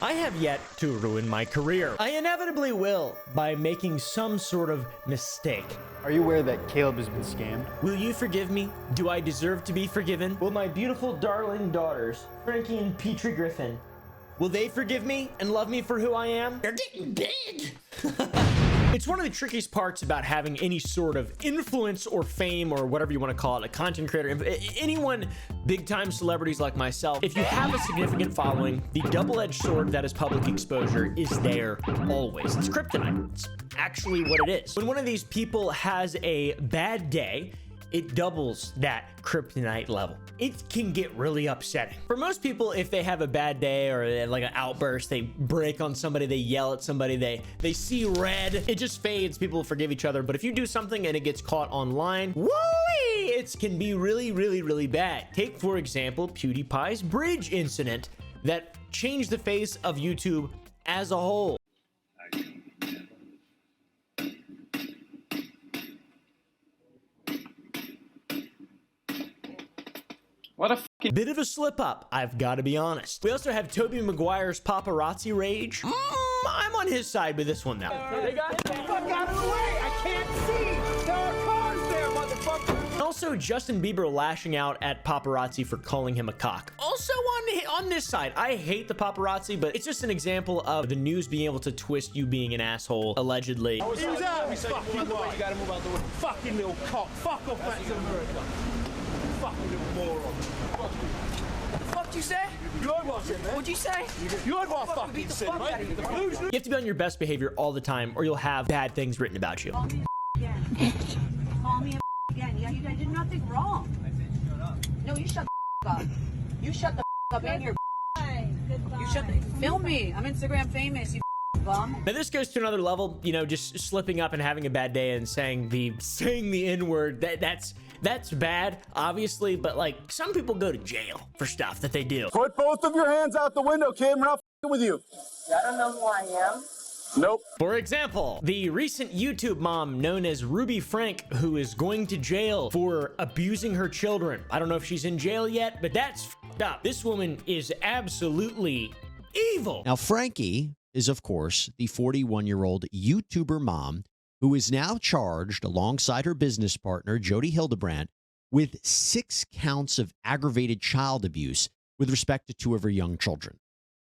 I have yet to ruin my career. I inevitably will by making some sort of mistake. Are you aware that Caleb has been scammed? Will you forgive me? Do I deserve to be forgiven? Will my beautiful darling daughters, Frankie and Petrie Griffin, will they forgive me and love me for who I am? They're getting big. It's one of the trickiest parts about having any sort of influence or fame or whatever you want to call it, a content creator, anyone big time celebrities like myself. If you have a significant following, the double-edged sword that is public exposure is there always. It's kryptonite. It's actually what it is. When one of these people has a bad day, it doubles that kryptonite level. It can get really upsetting. For most people, if they have a bad day or they have like an outburst, they break on somebody, they yell at somebody, they see red, it just fades. People forgive each other. But if you do something and it gets caught online, woo, it can be really, really, really bad. Take, for example, PewDiePie's bridge incident that changed the face of YouTube as a whole. What a fucking bit of a slip up, I've got to be honest. We also have Tobey Maguire's paparazzi rage. I'm on his side with this one, though. They got the fuck out of the way! I can't see! There are cars there, motherfucker! And also, Justin Bieber lashing out at paparazzi for calling him a cock. Also on this side, I hate the paparazzi, but it's just an example of the news being able to twist you being an asshole, allegedly. He was out! Fucking boy. You gotta move out the way. Fucking little cock. Fuck off back to America. Fucking little moron. What'd you say? You heard what I said, man. What'd you say? You heard what I fucking said, mate. You have to be on your best behavior all the time, or you'll have bad things written about you. Call me again. Call me again. Yeah, you guys did nothing wrong. I said shut up. No, you shut the up. You shut the up and you're Goodbye. you shut the film me. I'm Instagram famous, you bum. Now this goes to another level, you know, just slipping up and having a bad day and saying the N-word. That's bad, obviously, but like some people go to jail for stuff that they do. Put both of your hands out the window, kid. We're not f***ing with you. I don't know who I am. Nope. For example, the recent YouTube mom known as Ruby Frank, who is going to jail for abusing her children. I don't know if she's in jail yet, but that's f***ed up. This woman is absolutely evil. Now, Frankie is, of course, the 41-year-old YouTuber mom who is now charged alongside her business partner, Jody Hildebrandt, with 6 counts of aggravated child abuse with respect to 2 of her young children.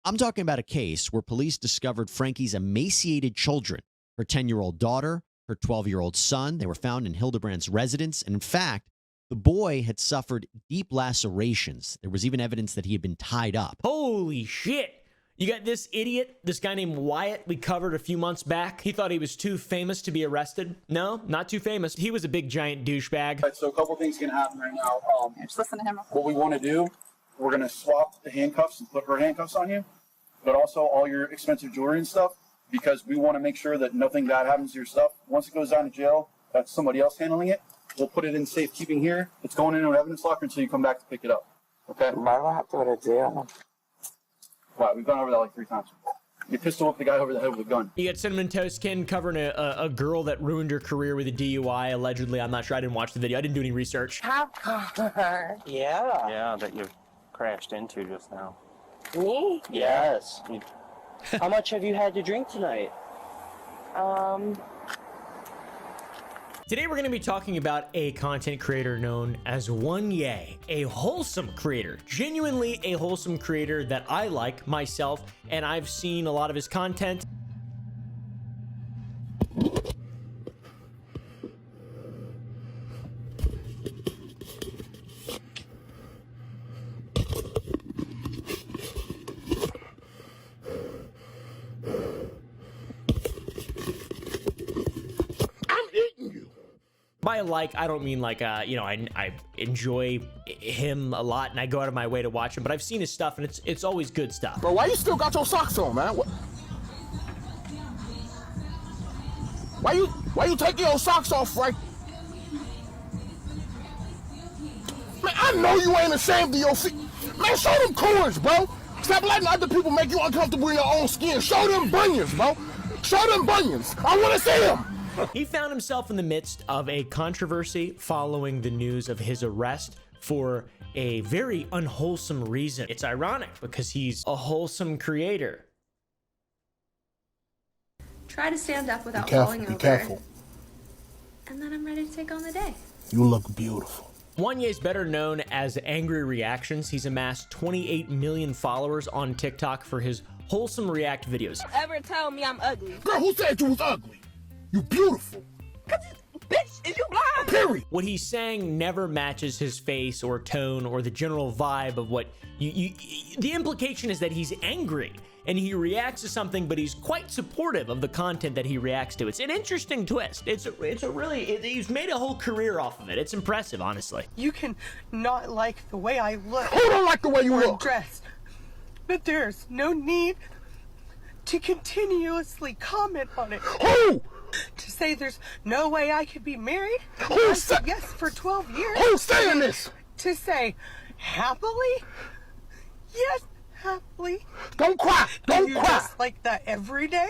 I'm talking about a case where police discovered Frankie's emaciated children, her 10-year-old daughter, her 12-year-old son. They were found in Hildebrandt's residence. And in fact, the boy had suffered deep lacerations. There was even evidence that he had been tied up. Holy shit. You got this idiot, this guy named Wyatt we covered a few months back. He thought he was too famous to be arrested. No, not too famous. He was a big giant douchebag. Right, so a couple things can happen right now. Just listen to him. What we want to do, we're going to swap the handcuffs and put her handcuffs on you, but also all your expensive jewelry and stuff, because we want to make sure that nothing bad happens to your stuff. Once it goes down to jail, that's somebody else handling it. We'll put it in safekeeping here. It's going into an evidence locker until you come back to pick it up. Okay? Why do I have to go to jail? Wow, we've gone over that like 3 times. You pistol whipped the guy over the head with a gun. You got Cinnamon Toast Kin covering a girl that ruined her career with a DUI, allegedly. I'm not sure. I didn't watch the video. I didn't do any research. How car? Yeah. yeah that you crashed into just now. Me? Yes. How much have you had to drink tonight? Today we're going to be talking about a content creator known as Oneya, a wholesome creator, genuinely a wholesome creator that I like myself, and I've seen a lot of his content. By like, I don't mean like, you know, I enjoy him a lot and I go out of my way to watch him, but I've seen his stuff and it's always good stuff. Bro, why you still got your socks on, man? Why you taking your socks off, right? Man, I know you ain't ashamed of your feet. Man, show them corns, bro. Stop letting other people make you uncomfortable in your own skin. Show them bunions, bro. Show them bunions. I want to see them. He found himself in the midst of a controversy following the news of his arrest for a very unwholesome reason. It's ironic because he's a wholesome creator. try to stand up without Careful, falling over. be careful. And then I'm ready to take on the day. You look beautiful. Oneya is better known as Angry Reactions. He's amassed 28 million followers on TikTok for his wholesome react videos. Ever tell me I'm ugly? Girl, who said you was ugly? You beautiful. Bitch, is you blind? Period. What he's saying never matches his face or tone or the general vibe of what the implication is that he's angry and he reacts to something, but he's quite supportive of the content that he reacts to. It's an interesting twist. It's a really, he's made a whole career off of it. It's impressive, honestly. You can not like the way I look. Who don't like the way you look? Dressed, but there's no need to continuously comment on it. Who? To say there's no way I could be married? Who said yes for 12 years? Who's saying this? To say happily? Yes, happily. Don't cry. Don't you cry. Dress like that every day?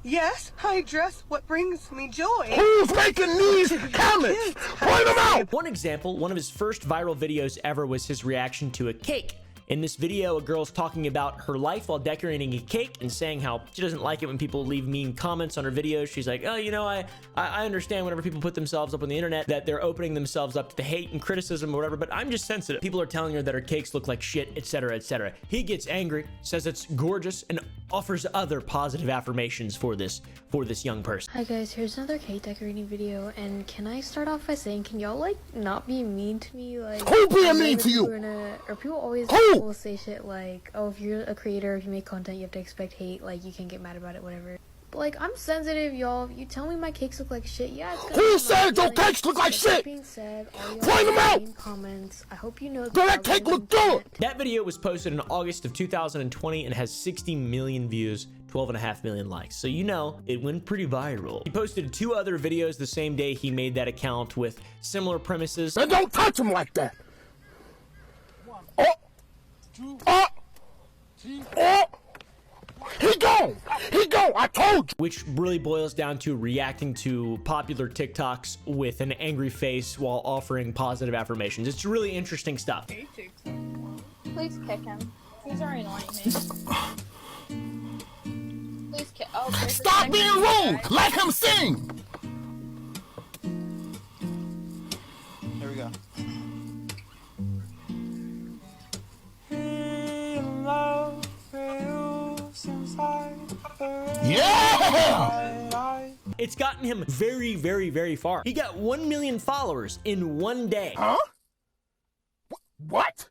Yes, I dress what brings me joy. Who's making these comments? Point them out. One example, one of his first viral videos ever was his reaction to a cake. In this video, a girl's talking about her life while decorating a cake and saying how she doesn't like it when people leave mean comments on her videos. She's like, oh, you know, I understand whenever people put themselves up on the internet that they're opening themselves up to hate and criticism or whatever, but I'm just sensitive. People are telling her that her cakes look like shit, etc., etc. He gets angry, says it's gorgeous, and offers other positive affirmations for this young person. Hi guys, here's another cake decorating video, and can I start off by saying, can y'all like not be mean to me? Like, who being mean to you? Or people always will say shit like, oh, if you're a creator, if you make content, you have to expect hate, like you can't get mad about it, whatever. But like, I'm sensitive, y'all. You tell me my cakes look like shit, yeah, it's gonna Who said your cakes look like shit? That being said, all point them out. Comments. I hope you know that cake look good. That video was posted in August of 2020 and has 60 million views, 12.5 million likes. So you know, it went pretty viral. He posted 2 other videos the same day he made that account with similar premises. And don't touch him like that. Oh. He gone. I told you. Which really boils down to reacting to popular TikToks with an angry face while offering positive affirmations. It's really interesting stuff. Please kick him. He's already annoying me. Please kick. Oh, stop being rude. Let him sing. Here we go. Yeah! It's gotten him very, very, very far. He got 1 million followers in one day. Huh? What?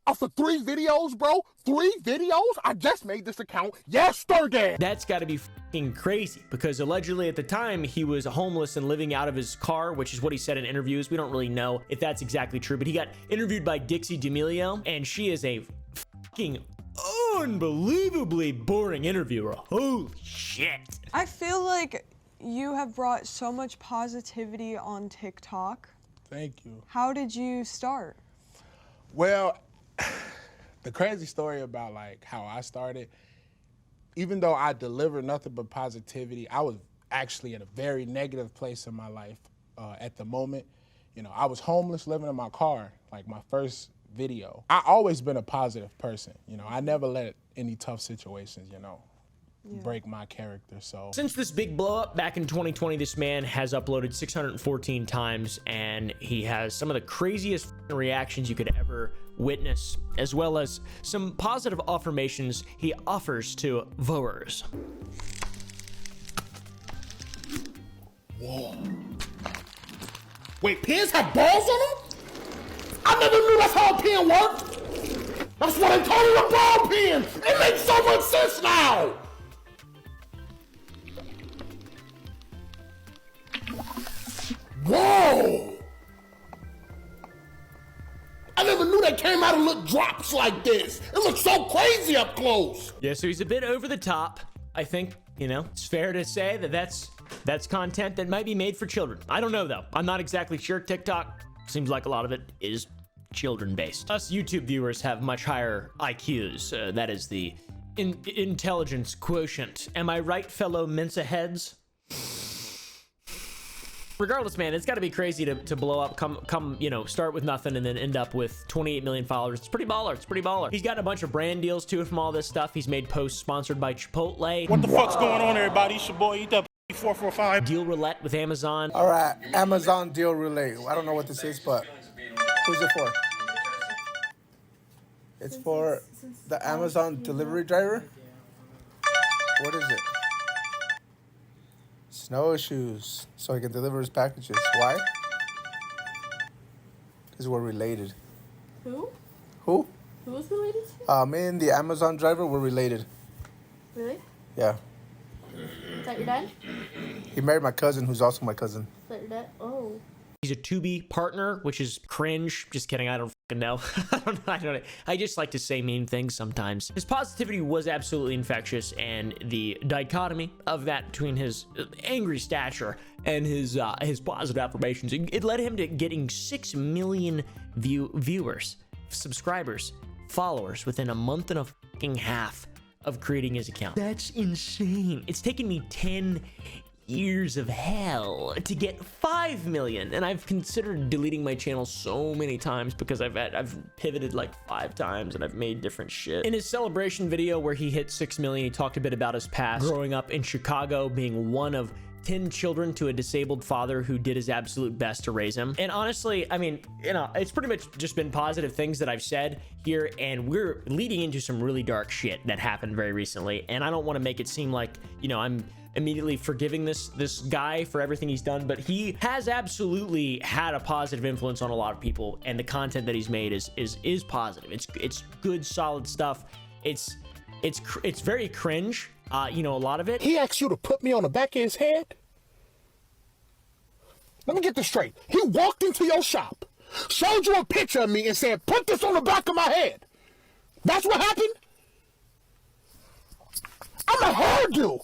After 3 videos, bro? 3 videos? I just made this account yesterday. That's got to be fucking crazy, because allegedly at the time he was homeless and living out of his car, which is what he said in interviews. We don't really know if that's exactly true, but he got interviewed by Dixie D'Amelio, and she is a fucking unbelievably boring interviewer. Holy shit. I feel like you have brought so much positivity on TikTok. Thank you. How did you start? Well, the crazy story about like how I started, even though I delivered nothing but positivity, I was actually in a very negative place in my life at the moment. You know, I was homeless, living in my car, like my first video. I always been a positive person. You know, I never let any tough situations, you know, break my character. So since this big blow up back in 2020, this man has uploaded 614 times, and he has some of the craziest reactions you could ever witness, as well as some positive affirmations he offers to viewers. Whoa. Wait, pins have balls on them? I never knew that's how a pin worked. That's what I told you, a ball pin. It makes so much sense now. Whoa. I never knew they came out of little drops like this. It looks so crazy up close. Yeah, so he's a bit over the top. I think, you know, it's fair to say that that's content that might be made for children. I don't know though. I'm not exactly sure. TikTok seems like a lot of it is children-based. Us YouTube viewers have much higher IQs. That is the intelligence quotient. Am I right, fellow Mensa heads? Regardless, man, it's got to be crazy to blow up, come, you know, start with nothing and then end up with 28 million followers. It's pretty baller. It's pretty baller. He's gotten a bunch of brand deals too from all this stuff. He's made posts sponsored by Chipotle. What the fuck's going on, everybody? It's your boy, Eat That 445. Deal roulette with Amazon. All right, Amazon deal roulette. I don't know what this is, but who's it for? It's for the Amazon delivery driver. What is it? Snowshoes, so he can deliver his packages. Why? Because we're related. Who? Who? Who was related to? Me and the Amazon driver were related. Really? Yeah. Is that your dad? He married my cousin, who's also my cousin. Is that your dad? Oh. He's a Tubi partner, which is cringe. Just kidding. I don't fucking know. I don't know. I just like to say mean things sometimes. His positivity was absolutely infectious, and the dichotomy of that between his angry stature and his positive affirmations, it led him to getting 6 million viewers, subscribers, followers within a month and a fucking half of creating his account. That's insane. It's taken me 10 years of hell to get 5 million, and I've considered deleting my channel so many times because I've pivoted like 5 times and I've made different shit. In his celebration video where he hit 6 million, he talked a bit about his past, growing up in Chicago, being one of 10 children to a disabled father who did his absolute best to raise him. And honestly, I mean, you know, it's pretty much just been positive things that I've said here, and we're leading into some really dark shit that happened very recently, and I don't want to make it seem like, you know, I'm immediately forgiving this guy for everything he's done, but he has absolutely had a positive influence on a lot of people, and the content that he's made is positive. It's good, solid stuff. It's very cringe, you know, a lot of it. He asked you to put me on the back of his head? Let me get this straight. He walked into your shop, showed you a picture of me, and said, put this on the back of my head. That's what happened? I'm a hairdo.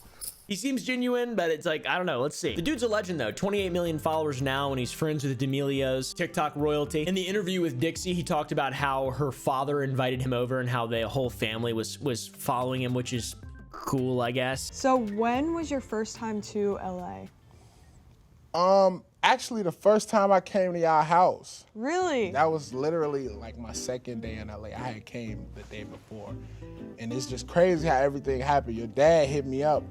He seems genuine, but it's like, I don't know. Let's see. The dude's a legend, though. 28 million followers now, and he's friends with D'Amelios, TikTok royalty. In the interview with Dixie, he talked about how her father invited him over and how the whole family was following him, which is cool, I guess. So when was your first time to LA? Actually, the first time I came to y'all house. Really? That was literally like my second day in LA. I had came the day before. And it's just crazy how everything happened. Your dad hit me up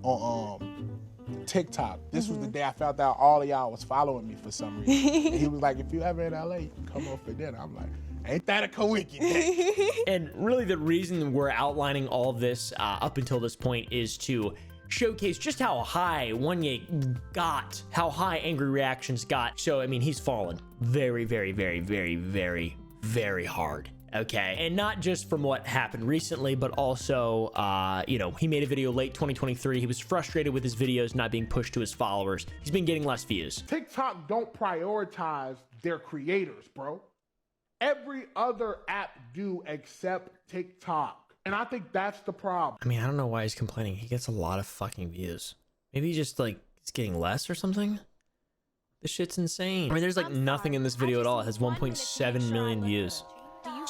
on TikTok. This was the day I found out all of y'all was following me for some reason. And he was like, if you ever in LA, you can come over for dinner. I'm like, ain't that a coincidence? And really the reason we're outlining all of this up until this point is to showcase just how high Oneya got, how high angry reactions got. So, I mean, he's fallen very, very, very, very, very, very hard. Okay, and not just from what happened recently, but also, you know, he made a video late 2023. He was frustrated with his videos not being pushed to his followers. He's been getting less views. TikTok don't prioritize their creators, bro. Every other app do except TikTok. And I think that's the problem. I mean, I don't know why he's complaining. He gets a lot of fucking views. Maybe he's just like, it's getting less or something? This shit's insane. I mean, there's like nothing in this video at all. It has 1.7 million views.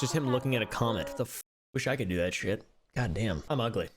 Just him looking at a comment. Wish I could do that shit. God damn. I'm ugly.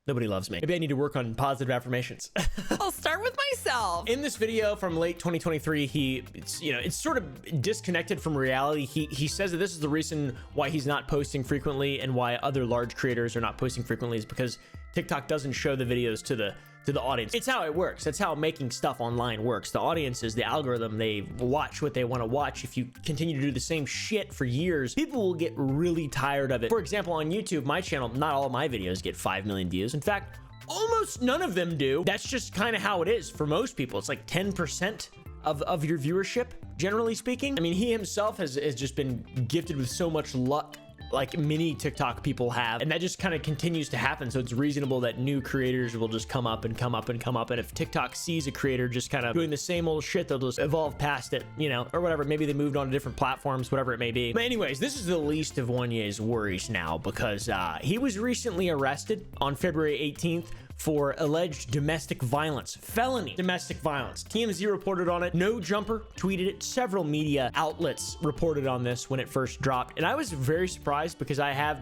Nobody loves me. Maybe I need to work on positive affirmations. I'll start with myself. In this video from late 2023, it's sort of disconnected from reality. He says that this is the reason why he's not posting frequently and why other large creators are not posting frequently is because TikTok doesn't show the videos to the audience. It's how it works. That's how making stuff online works. The audience is the algorithm. They watch what they want to watch. If you continue to do the same shit for years, people will get really tired of it. For example, on YouTube, my channel, not all of my videos get 5 million views. In fact, almost none of them do. That's just kind of how it is for most people. It's like 10% of your viewership, generally speaking. I mean, he himself has just been gifted with so much luck, like many TikTok people have, and that just kind of continues to happen. So it's reasonable that new creators will just come up and come up and come up, and if TikTok sees a creator just kind of doing the same old shit, they'll just evolve past it, you know, or whatever. Maybe they moved on to different platforms, whatever it may be. But anyways, this is the least of Onye's worries now, because he was recently arrested on February 18th for alleged domestic violence, felony domestic violence. TMZ reported on it. No Jumper tweeted it. Several media outlets reported on this when it first dropped. And I was very surprised because I've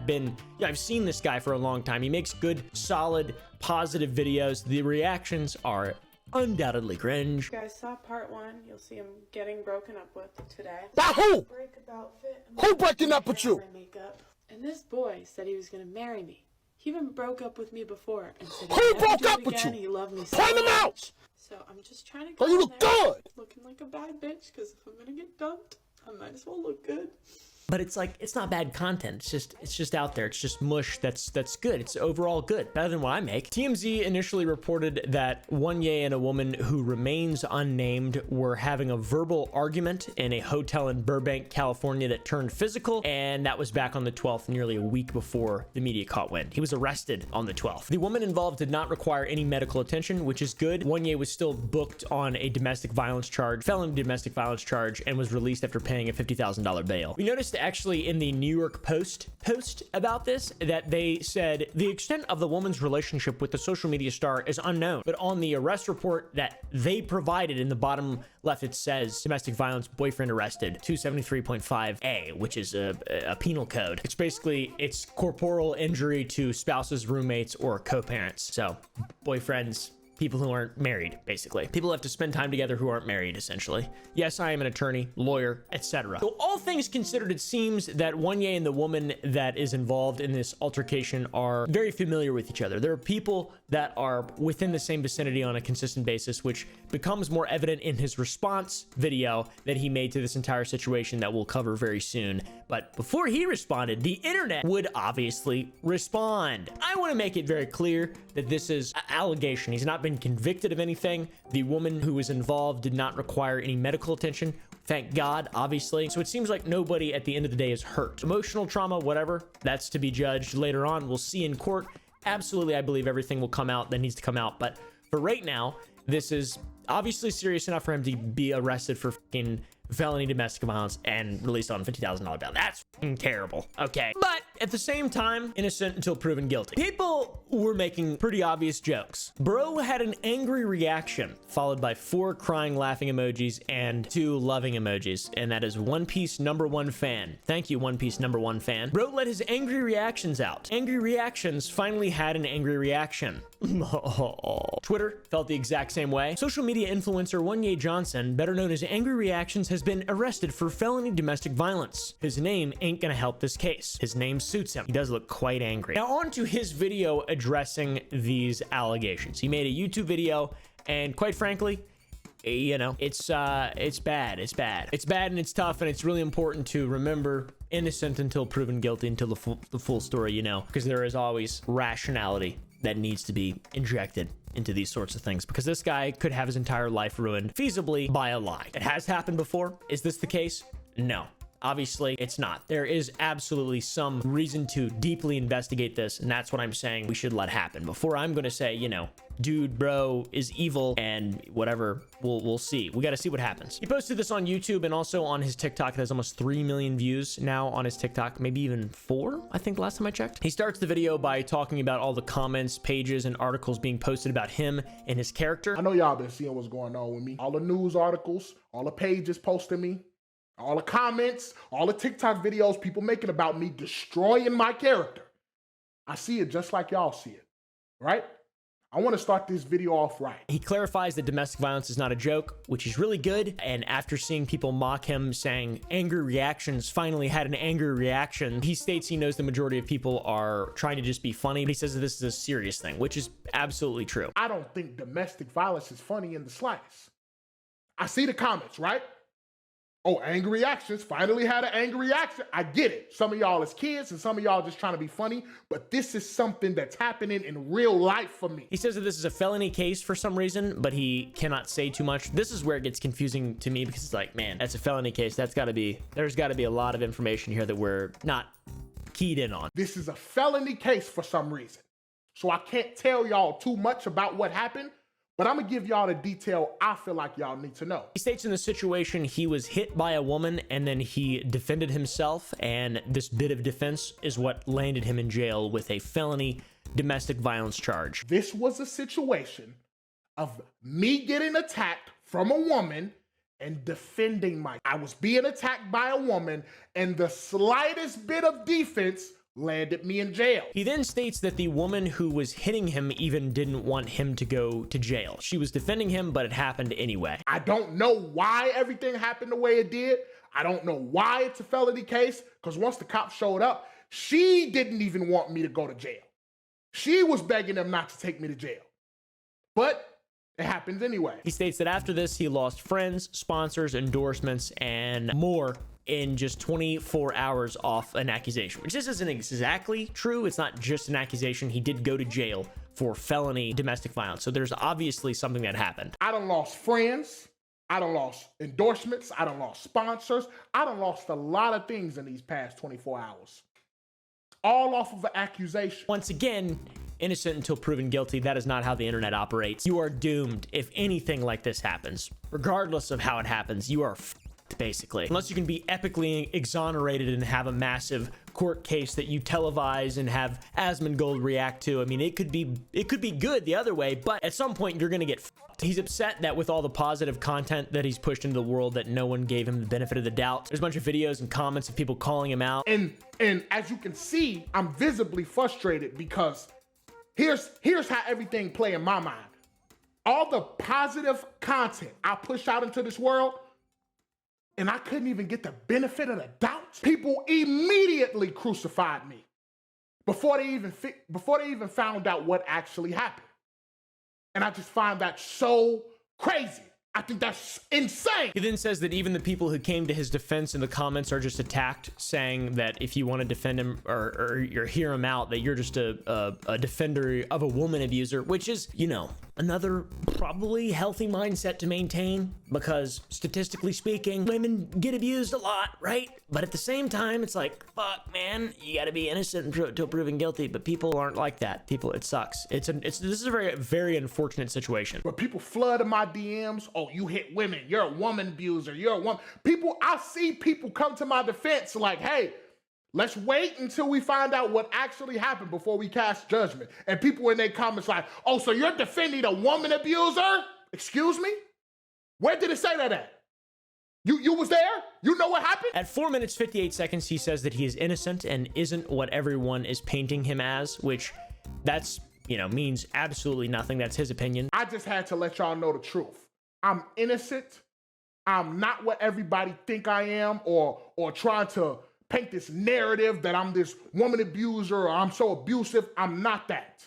seen this guy for a long time. He makes good, solid, positive videos. The reactions are undoubtedly cringe. You guys saw part 1. You'll see him getting broken up with today. By who? Breakup outfit. Who breaking up with you? Makeup. And this boy said he was gonna marry me. He even broke up with me before and said Who broke up with you? He loved me so Point him much. out. So I'm just trying to Oh, go you in look there good. looking like a bad bitch, because if I'm gonna get dumped, I might as well look good. But it's like, it's not bad content. It's just out there. It's just mush that's good. It's overall good. Better than what I make. TMZ initially reported that Oneya and a woman who remains unnamed were having a verbal argument in a hotel in Burbank, California that turned physical, and that was back on the 12th, nearly a week before the media caught wind. He was arrested on the 12th. The woman involved did not require any medical attention, which is good. Oneya was still booked on a domestic violence charge, felony domestic violence charge, and was released after paying a $50,000 bail. We noticed actually in the New York Post post about this that they said the extent of the woman's relationship with the social media star is unknown, but on the arrest report that they provided in the bottom left, it says domestic violence, boyfriend arrested, 273.5A, which is a penal code. It's basically, it's corporal injury to spouses, roommates, or co-parents. So boyfriends, people who aren't married, basically. People have to spend time together who aren't married, essentially. Yes, I am an attorney, lawyer, etc. So all things considered, it seems that Oneya and the woman that is involved in this altercation are very familiar with each other. There are people that are within the same vicinity on a consistent basis, which becomes more evident in his response video that he made to this entire situation that we'll cover very soon. But before he responded, the internet would obviously respond. I want to make it very clear that this is an allegation. He's not been convicted of anything. The woman who was involved did not require any medical attention. Thank God, obviously. So it seems like nobody at the end of the day is hurt. Emotional trauma, whatever, that's to be judged later on. We'll see in court. Absolutely, I believe everything will come out that needs to come out. But for right now, this is obviously serious enough for him to be arrested for fucking felony domestic violence and released on $50,000 bail. That's fucking terrible. Okay. But at the same time, innocent until proven guilty. People were making pretty obvious jokes. Bro had an angry reaction, followed by 4 crying laughing emojis and 2 loving emojis. And that is One Piece #1 fan. Thank you, One Piece #1 fan. Bro let his angry reactions out. Angry reactions finally had an angry reaction. Twitter felt the exact same way. Social media influencer Oneya Johnson, better known as Angry Reactions, has been arrested for felony domestic violence. His name ain't gonna help this case. His name suits him. He does look quite angry. Now on to his video addressing these allegations. He made a YouTube video, and quite frankly, you know, it's bad. It's bad. It's bad and it's tough, and it's really important to remember innocent until proven guilty, until the full story, you know, because there is always rationality that needs to be injected into these sorts of things, because this guy could have his entire life ruined feasibly by a lie. It has happened before. Is this the case? No. Obviously, it's not. There is absolutely some reason to deeply investigate this, and that's what I'm saying we should let happen. Before I'm going to say, you know, dude, bro is evil and whatever, we'll see. We got to see what happens. He posted this on YouTube and also on his TikTok. It has almost 3 million views now on his TikTok, maybe even 4, I think last time I checked. He starts the video by talking about all the comments, pages, and articles being posted about him and his character. I know y'all been seeing what's going on with me. All the news articles, all the pages posting me, all the comments, all the TikTok videos people making about me destroying my character. I see it just like y'all see it, right? I want to start this video off right. He clarifies that domestic violence is not a joke, which is really good. And after seeing people mock him saying angry reactions finally had an angry reaction, he states he knows the majority of people are trying to just be funny. But he says that this is a serious thing, which is absolutely true. I don't think domestic violence is funny in the slightest. I see the comments, right? Oh, angry reactions, finally had an angry reaction. I get it. Some of y'all is kids and some of y'all just trying to be funny, but this is something that's happening in real life for me. He says that this is a felony case for some reason, but he cannot say too much. This is where it gets confusing to me, because it's like, man, that's a felony case. There's got to be a lot of information here that we're not keyed in on. This is a felony case for some reason. So I can't tell y'all too much about what happened, but I'm gonna give y'all the detail I feel like y'all need to know. He states in the situation he was hit by a woman and then he defended himself, and this bit of defense is what landed him in jail with a felony domestic violence charge. This was a situation of me getting attacked from a woman and defending I was being attacked by a woman, and the slightest bit of defense landed me in jail. He then states that the woman who was hitting him even didn't want him to go to jail. She was defending him, but it happened anyway. I don't know why everything happened the way it did. I don't know why it's a felony case, because once the cops showed up, she didn't even want me to go to jail. She was begging them not to take me to jail. But it happens anyway. He states that after this, he lost friends, sponsors, endorsements, and more in just 24 hours off an accusation, which this isn't exactly true. It's not just an accusation. He did go to jail for felony domestic violence. So there's obviously something that happened. I done lost friends. I done lost endorsements. I done lost sponsors. I done lost a lot of things in these past 24 hours. All off of an accusation. Once again, innocent until proven guilty. That is not how the internet operates. You are doomed if anything like this happens. Regardless of how it happens, you are basically. Unless you can be epically exonerated and have a massive court case that you televise and have Asmongold react to. I mean, it could be good the other way, but at some point you're gonna get f***ed. He's upset that with all the positive content that he's pushed into the world that no one gave him the benefit of the doubt. There's a bunch of videos and comments of people calling him out. And as you can see, I'm visibly frustrated because here's how everything play in my mind. All the positive content I push out into this world, and I couldn't even get the benefit of the doubt. People immediately crucified me before they even found out what actually happened. And I just find that so crazy. I think that's insane. He then says that even the people who came to his defense in the comments are just attacked, saying that if you want to defend him or hear him out, that you're just a defender of a woman abuser, which is, you know, another probably healthy mindset to maintain, because statistically speaking, women get abused a lot, right? But at the same time, it's like, fuck, man, you got to be innocent until proven guilty. But people aren't like that. People, it sucks. This is a very, very unfortunate situation. But people flood in my DMs. Oh, you hit women. You're a woman abuser. You're a woman. I see people come to my defense like, hey, let's wait until we find out what actually happened before we cast judgment. And people in their comments like, oh, so you're defending a woman abuser? Excuse me? Where did it say that at? You was there? You know what happened? At 4 minutes, 58 seconds, he says that he is innocent and isn't what everyone is painting him as, which that's, you know, means absolutely nothing. That's his opinion. I just had to let y'all know the truth. I'm innocent. I'm not what everybody think I am or trying to paint this narrative that I'm this woman abuser or I'm so abusive. I'm not that.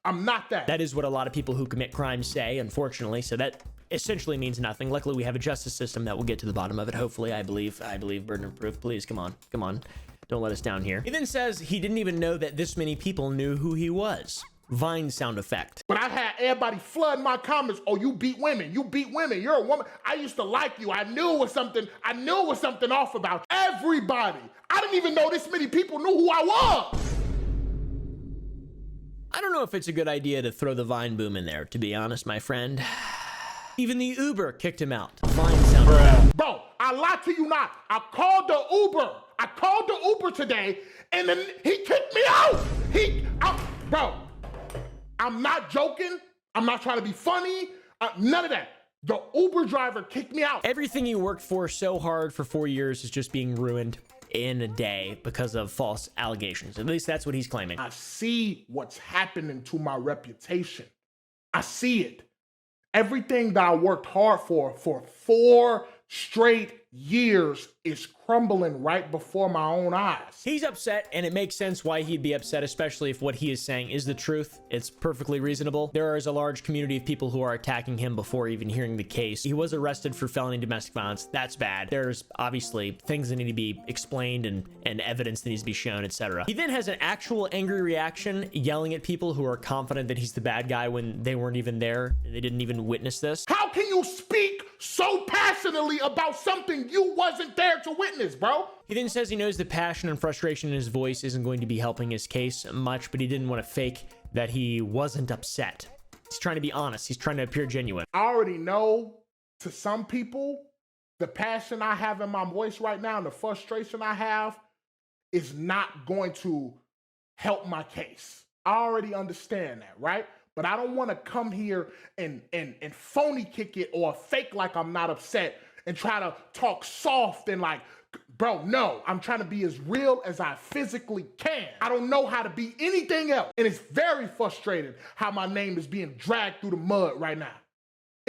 I'm not that. That is what a lot of people who commit crimes say, unfortunately. So that essentially means nothing. Luckily, we have a justice system that will get to the bottom of it. Hopefully, I believe burden of proof. Please, come on. Don't let us down here. He then says he didn't even know that this many people knew who he was. Vine sound effect. But I had everybody flood my comments. Oh, you beat women. You beat women. You're a woman. I used to like you. I knew it was something off about you. Everybody. I didn't even know this many people knew who I was. I don't know if it's a good idea to throw the Vine boom in there, to be honest, my friend. Even the Uber kicked him out. Vine sound effect. Bro, I lied to you not. I called the Uber today, and then he kicked me out. Bro, I'm not joking. I'm not trying to be funny. None of that. The Uber driver kicked me out. Everything you worked for so hard for 4 years is just being ruined in a day because of false allegations. At least that's what he's claiming. I see what's happening to my reputation. I see it. Everything that I worked hard for 4 straight years is crumbling right before my own eyes. He's upset, and it makes sense why he'd be upset, especially if what he is saying is the truth. It's perfectly reasonable. There is a large community of people who are attacking him before even hearing the case. He was arrested for felony domestic violence. That's bad. There's obviously things that need to be explained and evidence that needs to be shown, etc. He then has an actual angry reaction, yelling at people who are confident that he's the bad guy when they weren't even there. They didn't even witness this. How can you speak so passionately about something you wasn't there to witness, bro? He then says he knows the passion and frustration in his voice isn't going to be helping his case much, but he didn't want to fake that he wasn't upset. He's trying to be honest. He's trying to appear genuine. I already know, to some people, the passion I have in my voice right now and the frustration I have is not going to help my case. I already understand that, right? But I don't want to come here and phony kick it or fake like I'm not upset and try to talk soft and like Bro, no, I'm trying to be as real as I physically can. I don't know how to be anything else. And it's very frustrating how my name is being dragged through the mud right now.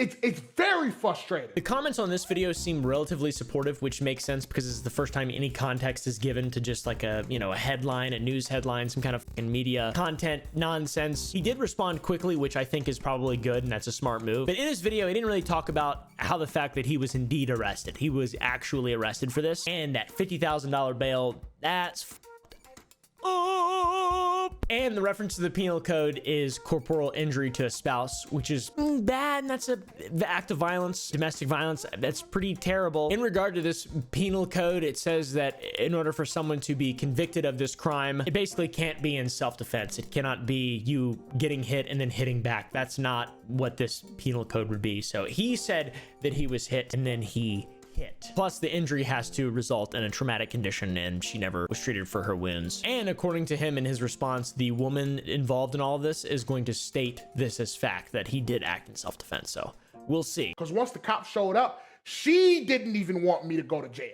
It's very frustrating. The comments on this video seem relatively supportive, which makes sense because it's the first time any context is given to just like a, a headline, a news headline, some kind of fucking media content nonsense. He did respond quickly, which I think is probably good, and that's a smart move. But in his video, he didn't really talk about how the fact that he was indeed arrested. He was actually arrested for this, and that $50,000 bail, that's and the reference to the penal code is corporal injury to a spouse, which is bad, and that's the act of violence, domestic violence. That's pretty terrible. In regard to this penal code, it says that in order for someone to be convicted of this crime, it basically can't be in self-defense. It cannot be you getting hit and then hitting back. That's not what this penal code would be. So he said that he was hit and then he hit. Plus, the injury has to result in a traumatic condition, and she never was treated for her wounds. And according to him in his response, the woman involved in all of this is going to state this as fact, that he did act in self-defense. So we'll see. Because once the cops showed up, she didn't even want me to go to jail.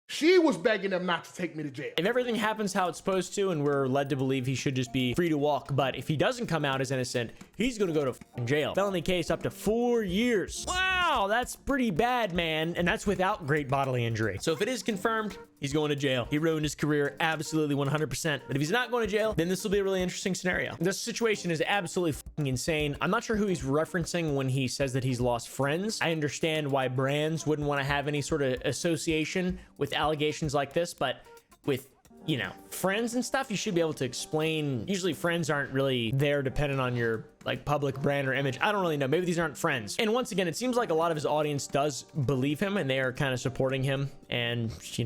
She was begging them not to take me to jail. If everything happens how it's supposed to, and we're led to believe he should just be free to walk, but if he doesn't come out as innocent, he's gonna go to fucking jail. Felony case up to 4 years. Wow, that's pretty bad, man. And that's without great bodily injury. So if it is confirmed, he's going to jail. He ruined his career, absolutely 100%. But if he's not going to jail, then this will be a really interesting scenario. This situation is absolutely fucking insane. I'm not sure who he's referencing when he says that he's lost friends. I understand why brands wouldn't want to have any sort of association with allegations like this, but with friends and stuff, you should be able to explain. Usually friends aren't really there dependent on your like public brand or image. I don't really know. Maybe these aren't friends. And once again, it seems like a lot of his audience does believe him and they are kind of supporting him. And his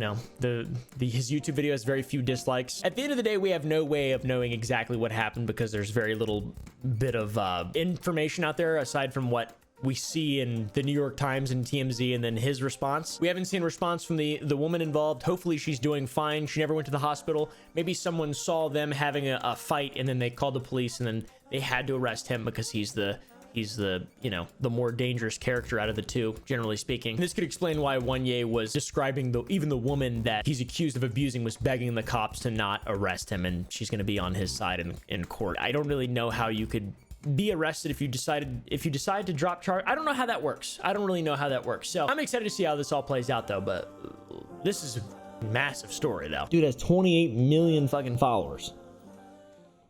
YouTube video has very few dislikes. At the end of the day, we have no way of knowing exactly what happened because there's very little bit of information out there aside from what we see in the New York Times and TMZ, and then his response. We haven't seen a response from the woman involved. Hopefully she's doing fine. She never went to the hospital. Maybe someone saw them having a fight and then they called the police and then they had to arrest him because he's the the more dangerous character out of the two, generally speaking. This could explain why Oneya was describing even the woman that he's accused of abusing was begging the cops to not arrest him, and she's going to be on his side in court. I don't really know how you could be arrested if you decide to drop charge. I don't know how that works. I don't really know how that works. So I'm excited to see how this all plays out though, but this is a massive story though. Dude has 28 million fucking followers.